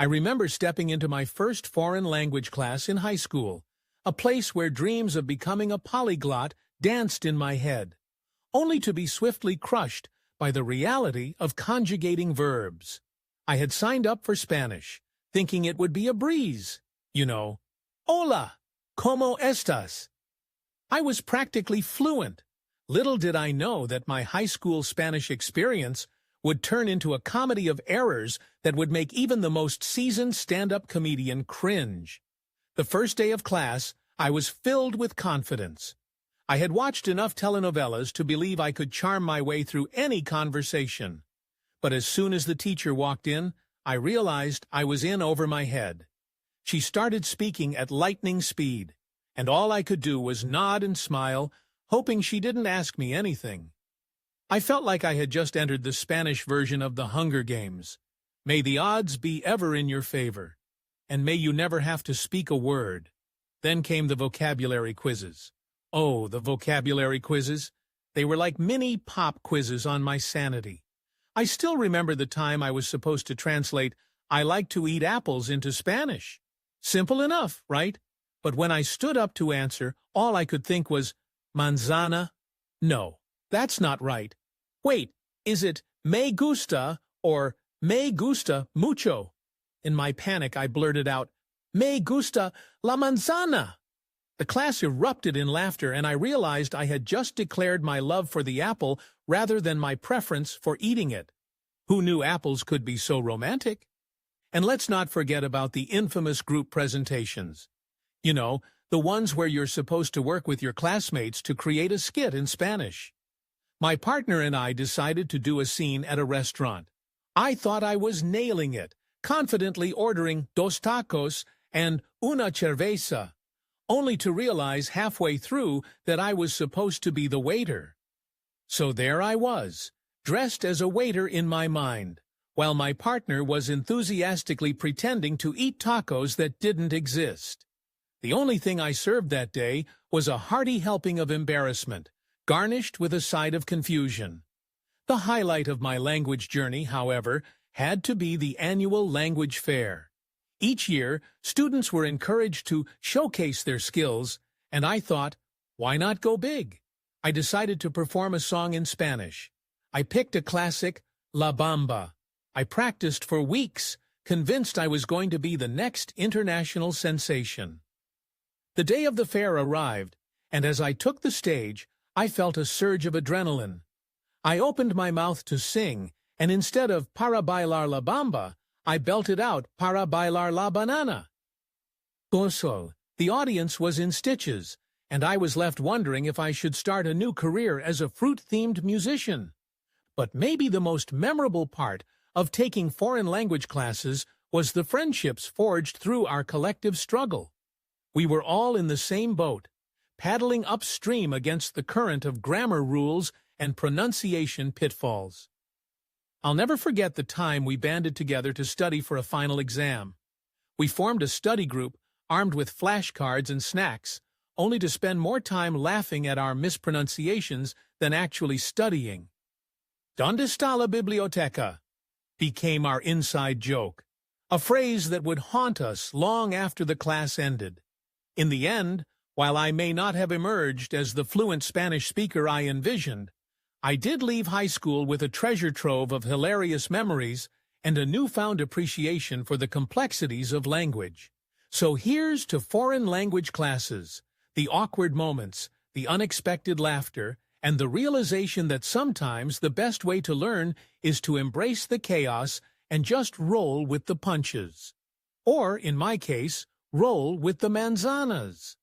I remember stepping into my first foreign language class in high school, a place where dreams of becoming a polyglot danced in my head, only to be swiftly crushed by the reality of conjugating verbs. I had signed up for Spanish, thinking it would be a breeze. You know, hola, ¿cómo estás? I was practically fluent. Little did I know that my high school Spanish experience would turn into a comedy of errors that would make even the most seasoned stand-up comedian cringe. The first day of class, I was filled with confidence. I had watched enough telenovelas to believe I could charm my way through any conversation. But as soon as the teacher walked in, I realized I was in over my head. She started speaking at lightning speed, and all I could do was nod and smile, hoping she didn't ask me anything. I felt like I had just entered the Spanish version of the Hunger Games. May the odds be ever in your favor, and may you never have to speak a word. Then came the vocabulary quizzes. Oh, the vocabulary quizzes. They were like mini pop quizzes on my sanity. I still remember the time I was supposed to translate "I like to eat apples" into Spanish. Simple enough, right? But when I stood up to answer, all I could think was, manzana? No, that's not right. Wait, is it me gusta or me gusta mucho? In my panic, I blurted out, me gusta la manzana. The class erupted in laughter, and I realized I had just declared my love for the apple rather than my preference for eating it. Who knew apples could be so romantic? And let's not forget about the infamous group presentations. You know, the ones where you're supposed to work with your classmates to create a skit in Spanish. My partner and I decided to do a scene at a restaurant. I thought I was nailing it, confidently ordering dos tacos and una cerveza, only to realize halfway through that I was supposed to be the waiter. So there I was, dressed as a waiter in my mind, while my partner was enthusiastically pretending to eat tacos that didn't exist. The only thing I served that day was a hearty helping of embarrassment, garnished with a side of confusion. The highlight of my language journey, however, had to be the annual language fair. Each year, students were encouraged to showcase their skills, and I thought, why not go big? I decided to perform a song in Spanish. I picked a classic, La Bamba. I practiced for weeks, convinced I was going to be the next international sensation. The day of the fair arrived, and as I took the stage, I felt a surge of adrenaline. I opened my mouth to sing, and instead of para bailar la bamba, I belted out para bailar la banana. Gozo. The audience was in stitches, and I was left wondering if I should start a new career as a fruit-themed musician. But maybe the most memorable part of taking foreign language classes was the friendships forged through our collective struggle. We were all in the same boat, paddling upstream against the current of grammar rules and pronunciation pitfalls. I'll never forget the time we banded together to study for a final exam. We formed a study group armed with flashcards and snacks, only to spend more time laughing at our mispronunciations than actually studying. "¿Dónde está la biblioteca?" became our inside joke, a phrase that would haunt us long after the class ended. In the end, while I may not have emerged as the fluent Spanish speaker I envisioned, I did leave high school with a treasure trove of hilarious memories and a newfound appreciation for the complexities of language. So here's to foreign language classes, the awkward moments, the unexpected laughter, and the realization that sometimes the best way to learn is to embrace the chaos and just roll with the punches. Or, in my case, roll with the manzanas.